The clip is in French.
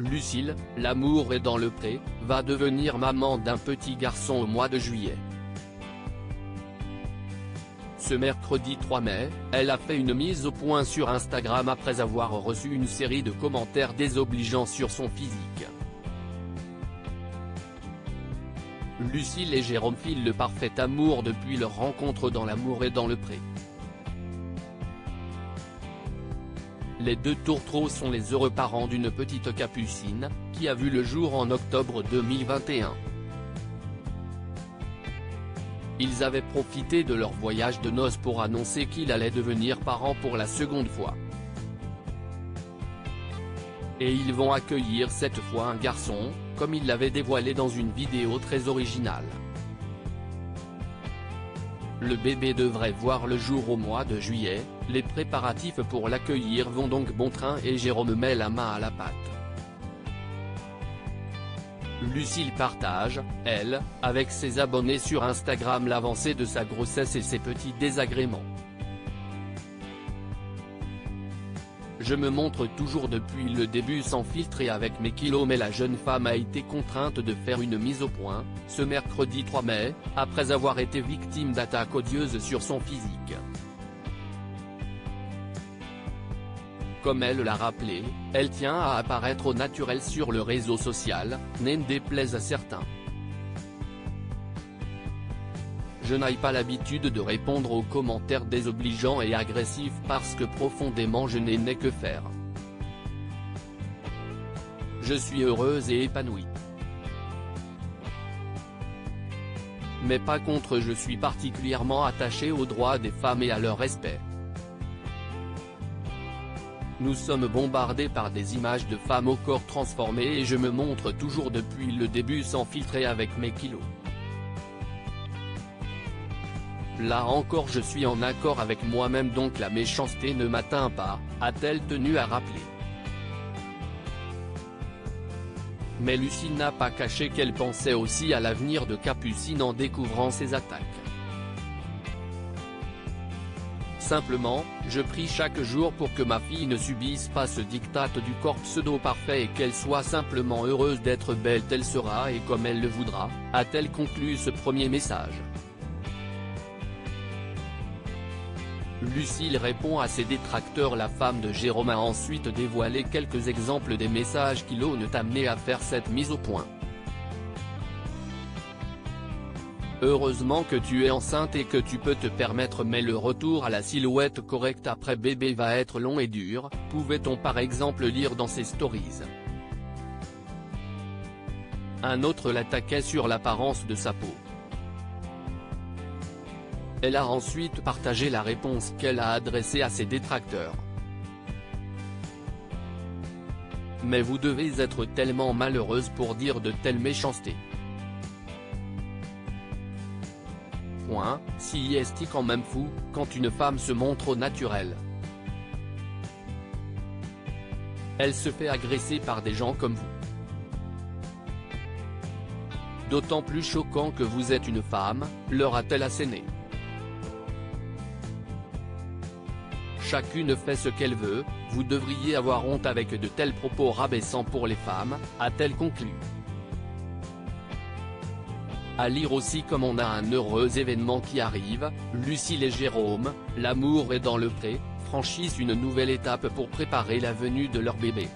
Lucille, l'amour est dans le pré, va devenir maman d'un petit garçon au mois de juillet. Ce mercredi 3 mai, elle a fait une mise au point sur Instagram après avoir reçu une série de commentaires désobligeants sur son physique. Lucille et Jérôme filent le parfait amour depuis leur rencontre dans l'amour et dans le pré. Les deux tourtereaux sont les heureux parents d'une petite capucine, qui a vu le jour en octobre 2021. Ils avaient profité de leur voyage de noces pour annoncer qu'ils allaient devenir parents pour la seconde fois. Et ils vont accueillir cette fois un garçon, comme ils l'avaient dévoilé dans une vidéo très originale. Le bébé devrait voir le jour au mois de juillet, les préparatifs pour l'accueillir vont donc bon train et Jérôme met la main à la pâte. Lucille partage, elle, avec ses abonnés sur Instagram l'avancée de sa grossesse et ses petits désagréments. Je me montre toujours depuis le début sans filtre et avec mes kilos, mais la jeune femme a été contrainte de faire une mise au point, ce mercredi 3 mai, après avoir été victime d'attaques odieuses sur son physique. Comme elle l'a rappelé, elle tient à apparaître au naturel sur le réseau social, n'en déplaise à certains. Je n'ai pas l'habitude de répondre aux commentaires désobligeants et agressifs parce que profondément je n'ai que faire. Je suis heureuse et épanouie. Mais pas contre, je suis particulièrement attachée aux droits des femmes et à leur respect. Nous sommes bombardés par des images de femmes au corps transformé et je me montre toujours depuis le début sans filtrer avec mes kilos. Là encore je suis en accord avec moi-même, donc la méchanceté ne m'atteint pas, a-t-elle tenu à rappeler. Mais Lucille n'a pas caché qu'elle pensait aussi à l'avenir de Capucine en découvrant ces attaques. Simplement, je prie chaque jour pour que ma fille ne subisse pas ce diktat du corps pseudo-parfait et qu'elle soit simplement heureuse d'être belle telle sera et comme elle le voudra, a-t-elle conclu ce premier message. Lucille répond à ses détracteurs. La femme de Jérôme a ensuite dévoilé quelques exemples des messages qui l'ont amené à faire cette mise au point. Heureusement que tu es enceinte et que tu peux te permettre, mais le retour à la silhouette correcte après bébé va être long et dur, pouvait-on par exemple lire dans ses stories. Un autre l'attaquait sur l'apparence de sa peau. Elle a ensuite partagé la réponse qu'elle a adressée à ses détracteurs. Mais vous devez être tellement malheureuse pour dire de telles méchancetés. Si est-il quand même fou, quand une femme se montre au naturel. Elle se fait agresser par des gens comme vous. D'autant plus choquant que vous êtes une femme, leur a-t-elle asséné. Chacune fait ce qu'elle veut, vous devriez avoir honte avec de tels propos rabaissants pour les femmes, a-t-elle conclu. À lire aussi comme on a un heureux événement qui arrive, Lucille et Jérôme, l'amour est dans le pré, franchissent une nouvelle étape pour préparer la venue de leur bébé.